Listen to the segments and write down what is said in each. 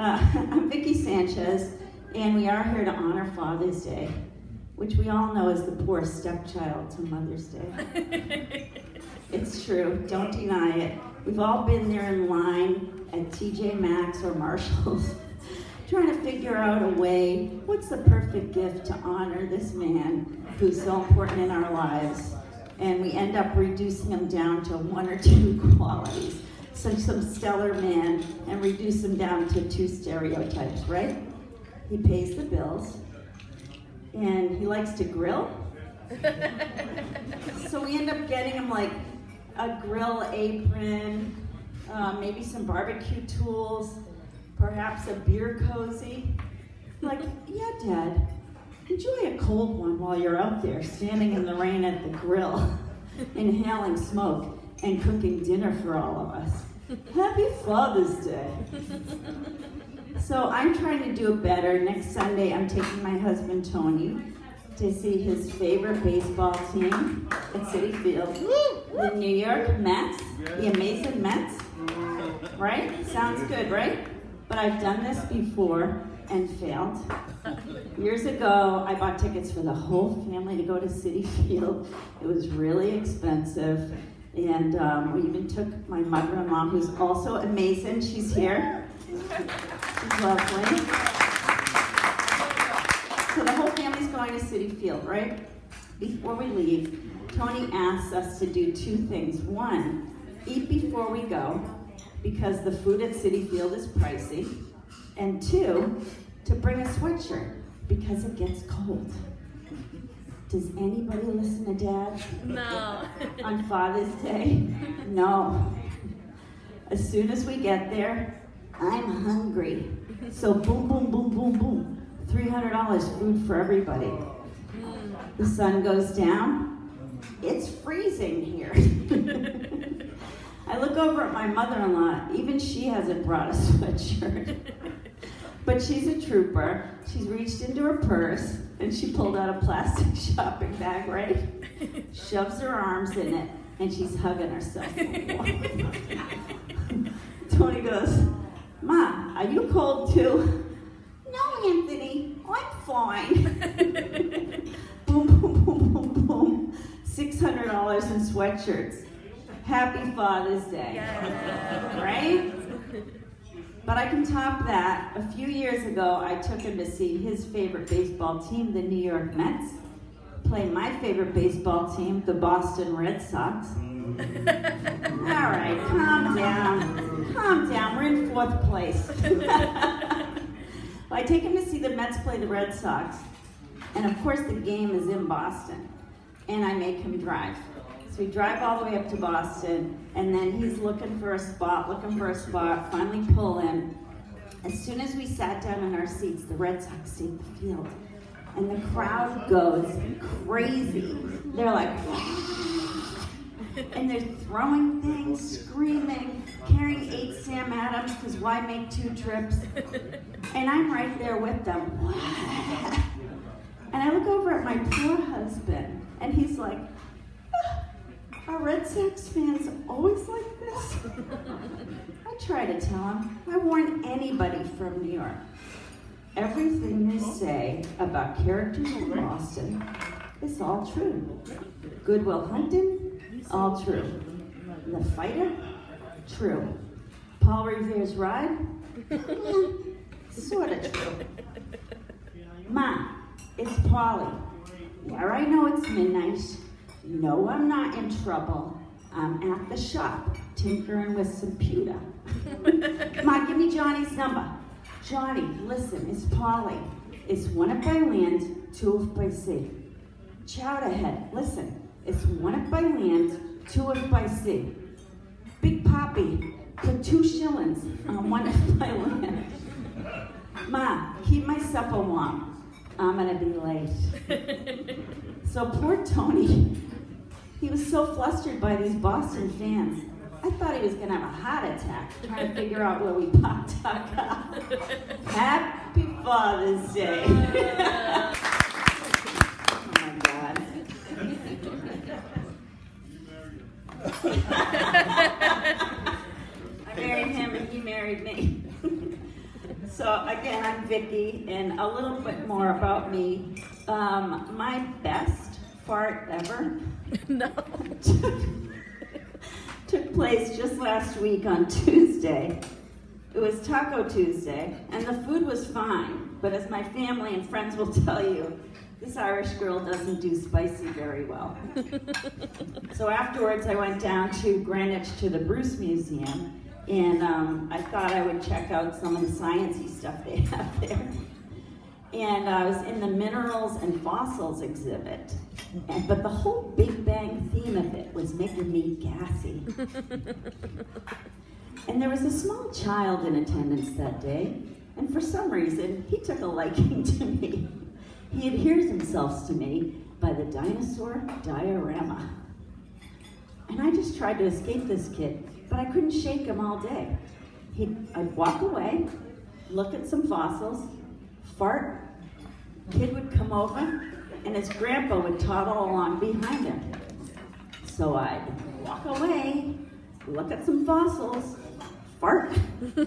I'm Vicki Sanchez, and we are here to honor Father's Day, which we all know is the poor stepchild to Mother's Day. It's true, don't deny it. We've all been there in line at TJ Maxx or Marshall's, trying to figure out a way, what's the perfect gift to honor this man who's so important in our lives? And we end up reducing him down to one or two qualities. Some stellar man, and reduce him down to two stereotypes, right? He pays the bills, and he likes to grill. So we end up getting him like a grill apron, maybe some barbecue tools, perhaps a beer cozy. Like, yeah, Dad, enjoy a cold one while you're out there standing in the rain at the grill, inhaling smoke and cooking dinner for all of us. Happy Father's Day. So I'm trying to do it better. Next Sunday, I'm taking my husband, Tony, to see his favorite baseball team at Citi Field, the New York Mets, the amazing Mets. Right? Sounds good, right? But I've done this before and failed. Years ago, I bought tickets for the whole family to go to Citi Field. It was really expensive. And we even took my mother-in-law, who's also amazing. She's here. She's lovely. So the whole family's going to Citi Field, right? Before we leave, Tony asks us to do two things. One, eat before we go, because the food at Citi Field is pricey. And two, to bring a sweatshirt, because it gets cold. Does anybody listen to Dad? No. On Father's Day? No. As soon as we get there, I'm hungry. So boom, boom, boom, boom, boom. $300 food for everybody. The sun goes down. It's freezing here. I look over at my mother-in-law. Even she hasn't brought a sweatshirt. But she's a trooper. She's reached into her purse and she pulled out a plastic shopping bag, right? Shoves her arms in it and she's hugging herself. Tony goes, "Ma, are you cold too?" "No, Anthony, I'm fine." Boom, boom, boom, boom, boom. $600 in sweatshirts. Happy Father's Day. Yeah. Right? But I can top that. A few years ago, I took him to see his favorite baseball team, the New York Mets, play my favorite baseball team, the Boston Red Sox. All right, calm down. Calm down. We're in fourth place. I take him to see the Mets play the Red Sox. And of course, the game is in Boston. And I make him drive. So we drive all the way up to Boston, and then he's looking for a spot, finally pull in. As soon as we sat down in our seats, the Red Sox take the field, and the crowd goes crazy. They're like, and they're throwing things, screaming, carrying 8 Sam Adams, because why make 2 trips? And I'm right there with them. And I look over at my poor husband, and he's like, "Are Red Sox fans always like this?" I try to tell him, I warn anybody from New York. Everything they say about characters in Boston is all true. Good Will Hunting, all true. The Fighter, true. Paul Revere's Ride, sort of true. Ma, it's Polly. Yeah, I know it's midnight. No, I'm not in trouble. I'm at the shop, tinkering with some pewter. Ma, give me Johnny's number. Johnny, listen, it's Polly. It's 1 up by land, 2 up by sea. Chowderhead, listen, it's 1 up by land, 2 up by sea. Big Poppy, put 2 shillings on 1 up by land. Ma, keep my supper warm. I'm gonna be late. So poor Tony, he was so flustered by these Boston fans. I thought he was gonna have a heart attack trying to figure out where we parked our car. Happy Father's Day. Oh my God. I married him and he married me. So again, I'm Vicki, and a little bit more about me. My best fart ever took place just last week on Tuesday. It was Taco Tuesday, and the food was fine, but as my family and friends will tell you, this Irish girl doesn't do spicy very well. So afterwards, I went down to Greenwich to the Bruce Museum, and I thought I would check out some of the sciencey stuff they have there. And I was in the minerals and fossils exhibit, but the whole Big Bang theme of it was making me gassy. And there was a small child in attendance that day, and for some reason, he took a liking to me. He adheres himself to me by the dinosaur diorama. And I just tried to escape this kid, but I couldn't shake him all day. I'd walk away, look at some fossils, fart, kid would come over, and his grandpa would toddle along behind him. So I'd walk away, look at some fossils, fart,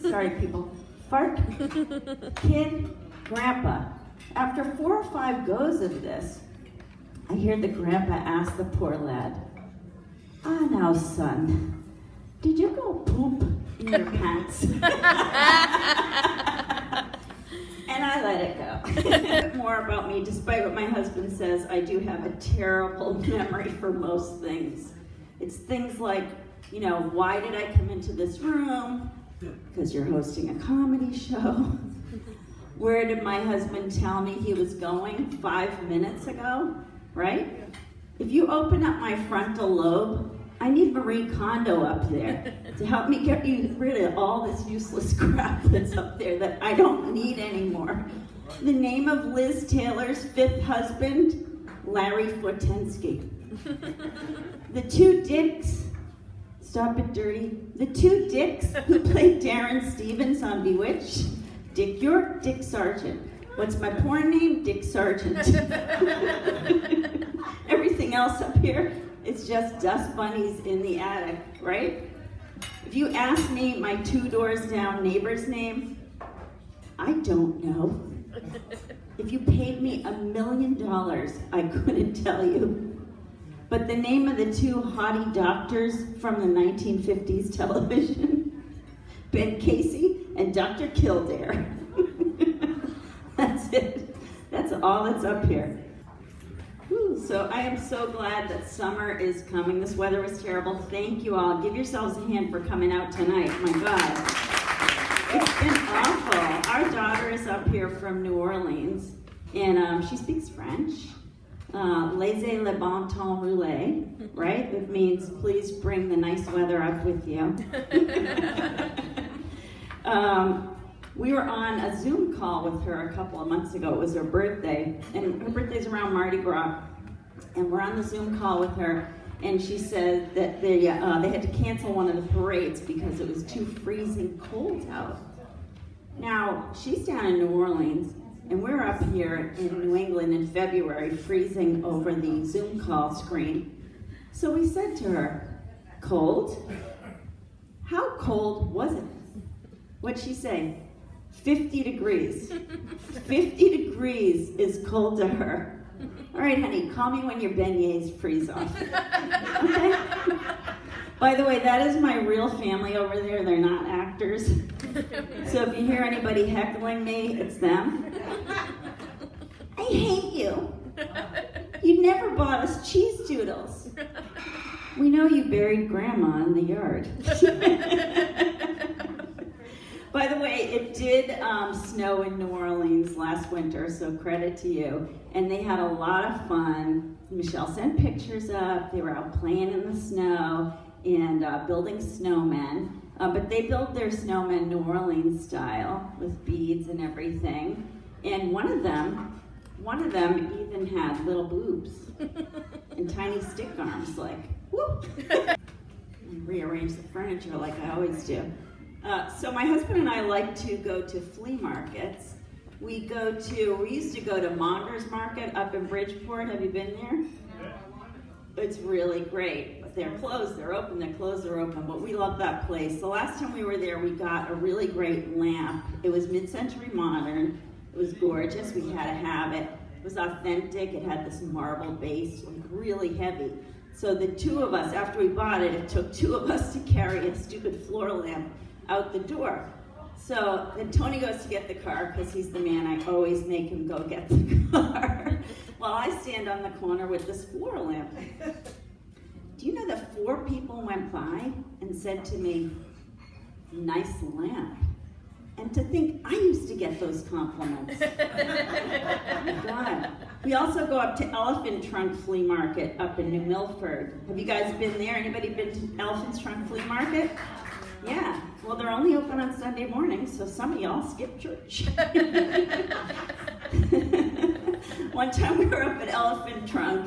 sorry people, fart, kid, grandpa. After 4 or 5 goes of this, I hear the grandpa ask the poor lad, "Ah, now son, did you go poop in your pants?" And I let it go. A bit more about me, despite what my husband says, I do have a terrible memory for most things. It's things like, why did I come into this room? Because you're hosting a comedy show. Where did my husband tell me he was going 5 minutes ago, right? If you open up my frontal lobe, I need Marie Kondo up there to help me get rid of all this useless crap that's up there that I don't need anymore. The name of Liz Taylor's 5th husband, Larry Fortensky. The 2 dicks, stop it dirty, the 2 dicks who played Darren Stevens on Bewitched, Dick York, Dick Sargent. What's my porn name? Dick Sargent. Everything else up here is just dust bunnies in the attic, right? If you ask me my 2 doors down neighbor's name, I don't know. If you paid me $1 million, I couldn't tell you. But the name of the 2 haughty doctors from the 1950s television, Ben Casey and Dr. Kildare. That's it. That's all that's up here. So I am so glad that summer is coming. This weather was terrible. Thank you all. Give yourselves a hand for coming out tonight. My God. It's been awful. Our daughter is up here from New Orleans, and she speaks French. Laissez le bon temps rouler, right? It means please bring the nice weather up with you. We were on a Zoom call with her a couple of months ago. It was her birthday, and her birthday's around Mardi Gras. And we're on the Zoom call with her, and she said that they had to cancel one of the parades because it was too freezing cold out. Now, she's down in New Orleans, and we're up here in New England in February, freezing over the Zoom call screen. So we said to her, "Cold? How cold was it?" What'd she say? 50 degrees. 50 degrees is cold to her. All right, honey, call me when your beignets freeze off. Okay? By the way, that is my real family over there. They're not actors. So if you hear anybody heckling me, it's them. I hate you. You never bought us cheese doodles. We know you buried Grandma in the yard. By the way, it did snow in New Orleans last winter, so credit to you. And they had a lot of fun. Michelle sent pictures up. They were out playing in the snow and building snowmen. But they built their snowmen New Orleans style with beads and everything. And one of them even had little boobs and tiny stick arms, like, whoop. And rearrange the furniture like I always do. So my husband and I like to go to flea markets. We used to go to Monger's Market up in Bridgeport. Have you been there? It's really great. they're closed, they're open, they're closed, they're open, but we love that place. The last time we were there, we got a really great lamp. It was mid-century modern. It was gorgeous. We had to have it. It was authentic. It had this marble base, it was really heavy. So the two of us, after we bought it, it took two of us to carry a stupid floor lamp out the door. So then Tony goes to get the car because he's the man. I always make him go get the car. While I stand on the corner with this floor lamp. Do you know that 4 people went by and said to me, "Nice lamp." And to think I used to get those compliments. Oh my God. We also go up to Elephant Trunk Flea Market up in New Milford. Have you guys been there? Anybody been to Elephant Trunk Flea Market? Yeah. Well, they're only open on Sunday mornings, so some of y'all skip church. One time we were up at Elephant Trunk,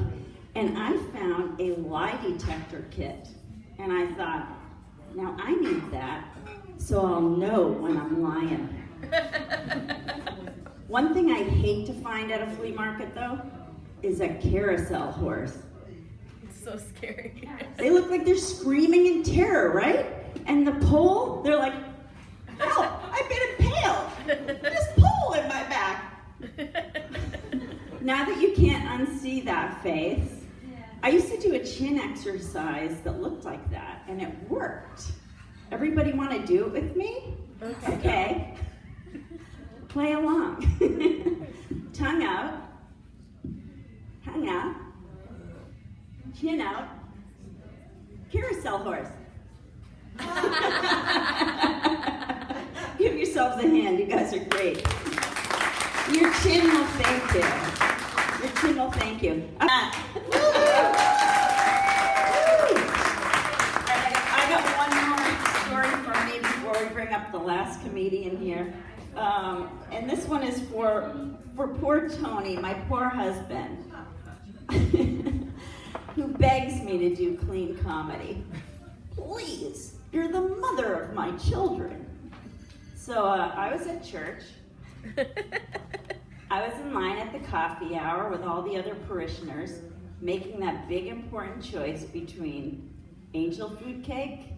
and I found a lie detector kit. And I thought, now I need that, so I'll know when I'm lying. One thing I hate to find at a flea market, though, is a carousel horse. It's so scary. They look like they're screaming in terror, right? And the pole, they're like, "Help, I've been impaled. This pole in my back." Now that you can't unsee that face, I used to do a chin exercise that looked like that, and it worked. Everybody want to do it with me? Okay. Play along. Tongue out. Tongue out. Chin out. Carousel horse. Give yourselves a hand. You guys are great. Your chin will thank you. Your chin will thank you. I got one more story from me before we bring up the last comedian here. And this one is for poor Tony, my poor husband, who begs me to do clean comedy. Please, you're the mother of my children. So I was at church. I was in line at the coffee hour with all the other parishioners, making that big important choice between angel food cake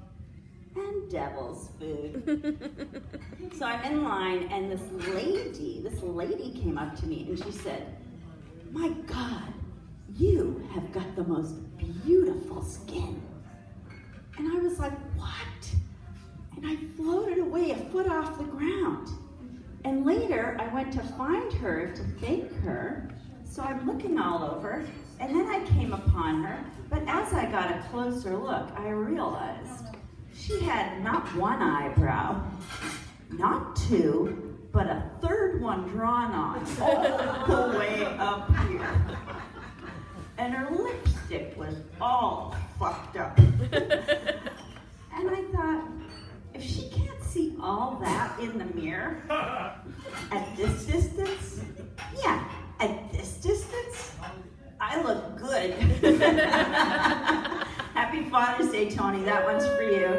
and devil's food. So I'm in line, and this lady came up to me, and she said, "My God, you have got the most beautiful skin." And I was like, "What?" And I floated away a foot off the ground. And later, I went to find her to thank her. So I'm looking all over, and then I came upon her. But as I got a closer look, I realized she had not one eyebrow, not two, but a third one drawn on all the way up here. And her lipstick was all fucked up. And I thought, if she can't see all that in the mirror, at this distance, yeah, at this distance, I look good. Happy Father's Day, Tony. That one's for you.